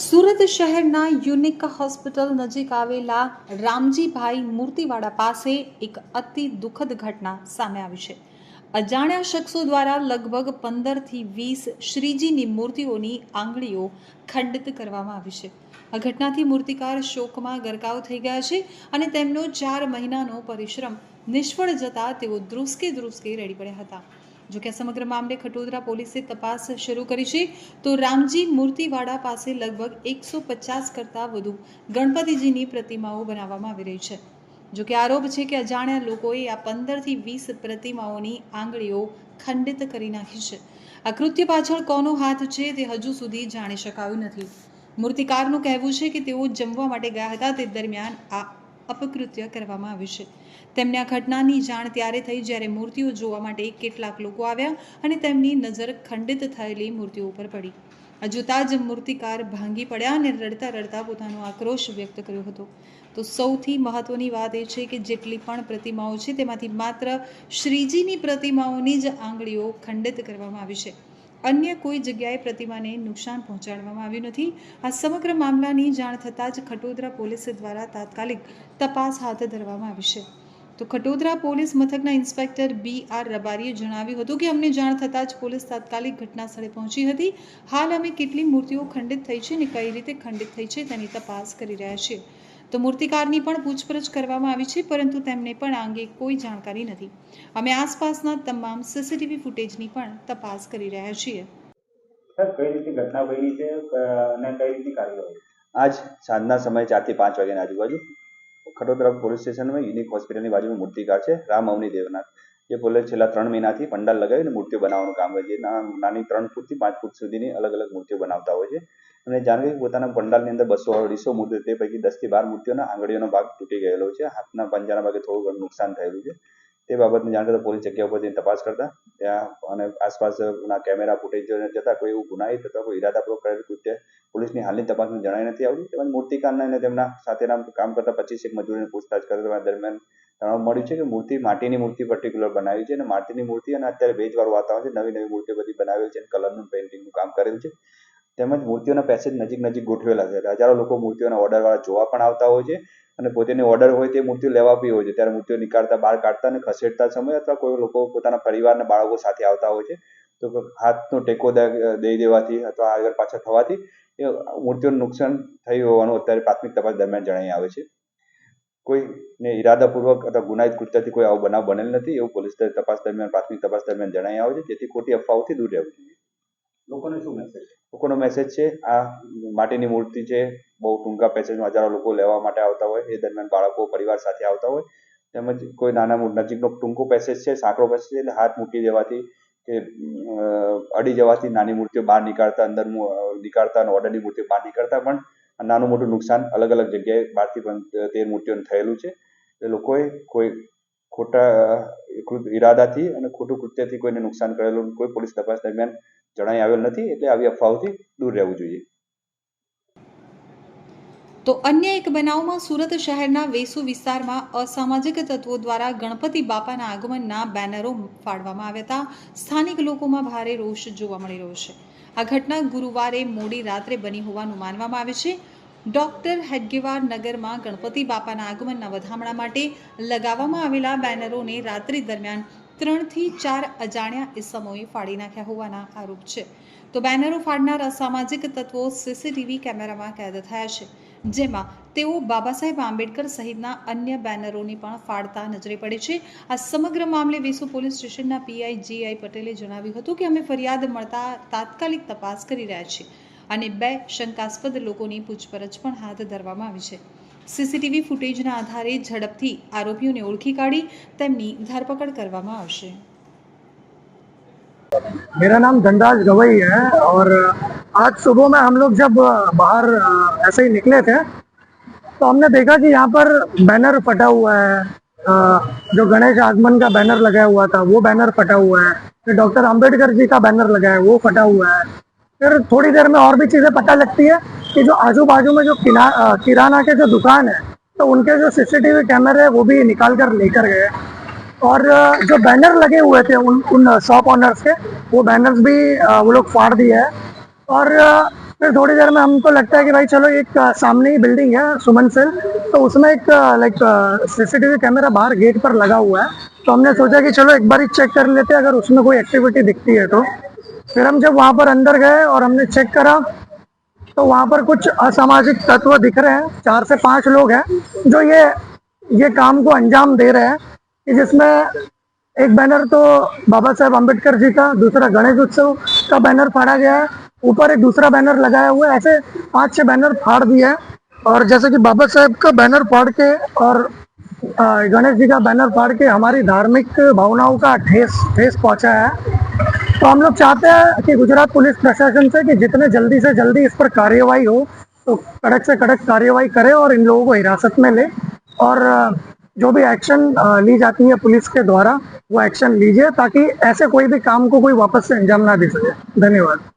સુરત શહેરના unique hospital નજીક આવેલા રામજીભાઈ મૂર્તિવાડા પાસે એક અતિ દુઃખદ ઘટના સામે આવી છે। અજાણ્યા શખ્સો દ્વારા લગભગ 15થી 20 શ્રીજીની મૂર્તિઓની આંગળીઓ ખંડિત કરવામાં આવી છે। આ ઘટનાથી મૂર્તિકાર શોકમાં ગરકાવ થઈ ગયા છે અને તેમનો 4 મહિનાનો પરિશ્રમ નિષ્ફળ જતા તેઓ ધ્રુસકે રડી પડ્યા હતા। જો કે સમગ્ર મામલે ખટોદરા પોલીસે તપાસ શરૂ કરી છે। તો રામજી મૂર્તિવાડા પાસે લગભગ 150 કરતાં વધુ ગણપતિજીની પ્રતિમાઓ બનાવવામાં આવી રહી છે। જો કે આરોપ છે કે અજાણ્યા લોકોએ આ 15થી 20 પ્રતિમાઓની આંગળીઓ ખંડિત કરી નાખી છે। આ કૃત્ય પાછળ કોનો હાથ છે તે હજુ સુધી જાણી શકાયું નથી। મૂર્તિકારનું કહેવું છે કે તેઓ જમવા માટે ગયા હતા તે દરમિયાન આ અપકૃત્ય કરવામાં આવ્યું છે। તેમને આ ઘટનાની જાણ ત્યારે થઈ જ્યારે મૂર્તિઓ જોવા માટે કેટલાક લોકો આવ્યા અને તેમની નજર ખંડિત થયેલી મૂર્તિઓ પર પડી। આ જોતા જ મૂર્તિકાર ભાંગી પડ્યા અને રડતા રડતા પોતાનો આક્રોશ વ્યક્ત કર્યો હતો। તો સૌથી મહત્વની વાત એ છે કે જેટલી પણ પ્રતિમાઓ છે તેમાંથી માત્ર શ્રીજીની પ્રતિમાઓની જ આંગળીઓ ખંડિત કરવામાં આવી છે। અન્ય કોઈ જગ્યાએ પ્રતિમાને નુકસાન પહોંચાડવામાં આવ્યું નથી। આ સમગ્ર મામલાની જાણ થતાં જ ખટોદરા પોલીસ દ્વારા તાત્કાલિક તપાસ હાથ ધરવામાં આવી છે। તો ખટોદરા પોલીસ મથકના ઇન્સ્પેક્ટર BR રબારીએ જણાવ્યું હતું કે અમને જાણ થતાં જ પોલીસ તાત્કાલિક ઘટના સ્થળે પહોંચી હતી। હાલ અમે કેટલી મૂર્તિઓ ખંડિત થઈ છે અને કઈ રીતે ખંડિત થઈ છે તેની તપાસ કરી રહ્યા છીએ। તો મૂર્તિકારની પણ પૂછપરછ કરવામાં આવી છે પરંતુ તેમને પણ આ અંગે કોઈ જાણકારી નથી। અમે આસપાસના તમામ CCTV ફૂટેજની પણ તપાસ કરી રહ્યા છીએ। સર, કઈ રીતે ઘટના બની છે અને કઈ રીતે કાર્યવાહી? आज साँझना समय 4 થી 5 વાગ્યાની આજુબાજુ खटोदरा પોલીસ સ્ટેશનમાં યુનિક હોસ્પિટલની બાજુમાં મૂર્તિકાર છે રામ અવની દેવનાથ, જે પોલીસ છેલ્લા 3 મહિનાથી પંડાલ લગાવીને મૂર્તિઓ બનાવવાનું કામ કરે છે। નાની 3 ફૂટથી 5 ફૂટ સુધીની અલગ અલગ મૂર્તિઓ બનાવતા હોય છે અને જાણે કે પોતાના પંડાલની અંદર 200-250 મૂર્તિઓ, તે પૈકી 10 થી 12 મૂર્તિઓના આંગળીઓનો ભાગ તૂટી ગયેલો છે, હાથના પંજાના ભાગે થોડું ઘણું નુકસાન થયેલું છે। તે બાબતની જાણ કરતા પોલીસ જગ્યા ઉપર જઈને તપાસ કરતા ત્યાં અને આસપાસના કેમેરા ફૂટેજ જતા કોઈ એવું ગુનાહિત અથવા કોઈ ઇરાદાપૂર્વક કરેલું કૃત્ય પોલીસની હાલની તપાસમાં જણાઈ નથી આવ્યું। તેમજ મૂર્તિકારના અને તેમના સાથેના કામ કરતા 25 મજૂરોની પૂછતાછ કરવા દરમિયાન જાણવા મળ્યું છે કે મૂર્તિ માટીની મૂર્તિ પર્ટિક્યુલર બનાવી છે અને માટીની મૂર્તિ અને અત્યારે ભેજવાળું વાતાવરણ છે, નવી મૂર્તિઓ બધી બનાવેલ છે, કલરનું પેઇન્ટિંગનું કામ કરેલ છે। તેમજ મૂર્તિઓના પેસેજ નજીક ગોઠવેલા છે। હજારો લોકો મૂર્તિઓના ઓર્ડરવાળા જોવા પણ આવતા હોય છે અને પોતાની ઓર્ડર હોય તે મૂર્તિઓ લેવા બી હોય છે। ત્યારે મૂર્તિઓ નીકાળતા, બહાર કાઢતા અને ખસેડતા સમય અથવા કોઈ લોકો પોતાના પરિવારના બાળકો સાથે આવતા હોય છે તો હાથનો ટેકો દઈ દેવાથી અથવા આગળ પાછળ થવાથી એ મૂર્તિઓનું નુકસાન થયું હોવાનું અત્યારે પ્રાથમિક તપાસ દરમિયાન જણાઈ આવે છે। કોઈને ઇરાદાપૂર્વક અથવા ગુનાહિત કૃત્યથી કોઈ આવો બનાવ બનેલ નથી એવું પોલીસ તપાસ દરમિયાન પ્રાથમિક તપાસ દરમિયાન જણાઈ આવે છે। જેથી ખોટી અફવાઓથી દૂર રહેવું જોઈએ। લોકોને શું મેસેજ? લોકોનો મેસેજ છે, આ માટીની મૂર્તિ છે, બહુ ટૂંકા પેસેજમાં હજારો લોકો લેવા માટે આવતા હોય, એ દરમિયાન બાળકો પરિવાર સાથે આવતા હોય, તેમજ કોઈ નજીકનો ટૂંકો પેસેજ છે, સાંકડો પેસેજ છે, એટલે હાથ મૂકી દેવાથી કે અડી જવાથી નાની મૂર્તિઓ બહાર નીકાળતા, અંદર નીકાળતા અને ઓર્ડરની મૂર્તિઓ બહાર નીકળતા પણ નાનું મોટું નુકસાન અલગ અલગ જગ્યાએ 12 થી 13 મૂર્તિઓને થયેલું છે। એ લોકોએ કોઈ ખોટા ઈરાદાથી અને ખોટું કૃત્યથી કોઈને નુકસાન કરેલું કોઈ પોલીસ તપાસ દરમિયાન જણાઈ આવેલ નથી, એટલે આવી અફવાઓથી દૂર રહેવું જોઈએ। તો અન્ય એક બનાવમાં સુરત શહેરના વેસુ વિસ્તારમાં અસામાજિક તત્વો દ્વારા ગણપતિ બાપાના આગમનના બેનરો ફાડવામાં આવ્યા હતા। સ્થાનિક લોકોમાં ભારે રોષ જોવા મળી રહ્યો છે। આ ઘટના ગુરુવારે મોડી રાત્રે બની હોવાનું માનવામાં આવે છે। ડોક્ટર હેડગેવાર નગરમાં ગણપતિ બાપાના આગમનના વધામણા માટે લગાવવામાં આવેલા બેનરોને રાત્રિ દરમિયાન 3 થી 4 અજાણ્યા ઇસમોએ ફાડી નાખ્યા હોવાના આરોપ છે। તો બેનરો ફાડનાર અસામાજિક તત્વો CCTV કેમેરામાં કેદ થયા છે, જેમાં તેઓ બાબા સાહેબ આંબેડકર સહિતના અન્ય બેનરોને પણ ફાડતા નજરે પડે છે। આ સમગ્ર મામલે વેસુ પોલીસ સ્ટેશનના PI GI પટેલે જણાવ્યું હતું કે અમે ફરિયાદ મળતા તાત્કાલિક તપાસ કરી રહ્યા છીએ અને 2 શંકાસ્પદ લોકોની પૂછપરછ પણ હાથ ધરવામાં આવી છે। CCTV ફૂટેજના આધારે ઝડપથી આરોપીઓને ઓળખી કાઢી તેમની ધરપકડ કરવામાં આવશે। मेरा नाम धनराज गवई है और आज सुबह में हम लोग जब बाहर ऐसे ही निकले थे तो हमने देखा कि यहाँ पर बैनर फटा हुआ है। जो गणेश आगमन का बैनर लगाया हुआ था वो बैनर फटा हुआ है, फिर डॉक्टर अंबेडकर जी का बैनर लगा है वो फटा हुआ है। फिर थोड़ी देर में और भी चीज़ें पता लगती है कि जो आजू बाजू में जो किराना के जो दुकान है तो उनके जो CCTV कैमरे है वो भी निकाल कर लेकर गए और जो बैनर लगे हुए थे उन शॉप ऑनर्स के, वो बैनर्स भी वो लोग फाड़ दिए हैं। और फिर थोड़ी देर में हमको लगता है कि भाई चलो एक सामने ही बिल्डिंग है सुमन सेल, तो उसमें एक लाइक सीसीटीवी कैमरा बाहर गेट पर लगा हुआ है। तो हमने सोचा कि चलो एक बार ही चेक कर लेते हैं, अगर उसमें कोई एक्टिविटी दिखती है तो। फिर हम जब वहां पर अंदर गए और हमने चेक करा तो वहां पर कुछ असामाजिक तत्व दिख रहे हैं, 4 से 5 लोग हैं जो ये काम को अंजाम दे रहे हैं, कि जिसमें एक बैनर तो बाबा साहेब अम्बेडकर जी का, दूसरा गणेश उत्सव का बैनर फाड़ा गया है, ऊपर एक दूसरा बैनर लगाया हुआ है, ऐसे 5-6 बैनर फाड़ दिए हैं। और जैसे कि बाबा साहेब का बैनर फाड़ के और गणेश जी का बैनर फाड़ के हमारी धार्मिक भावनाओं का ठेस पहुंचा है। तो हम लोग चाहते हैं कि गुजरात पुलिस प्रशासन से कि जितने जल्दी से जल्दी इस पर कार्यवाही हो, तो कड़क से कड़क कार्यवाही करे और इन लोगों को हिरासत में ले, और जो भी एक्शन ली जाती है पुलिस के द्वारा वो एक्शन लीजिए, ताकि ऐसे कोई भी काम को कोई वापस से अंजाम ना दे सके। धन्यवाद।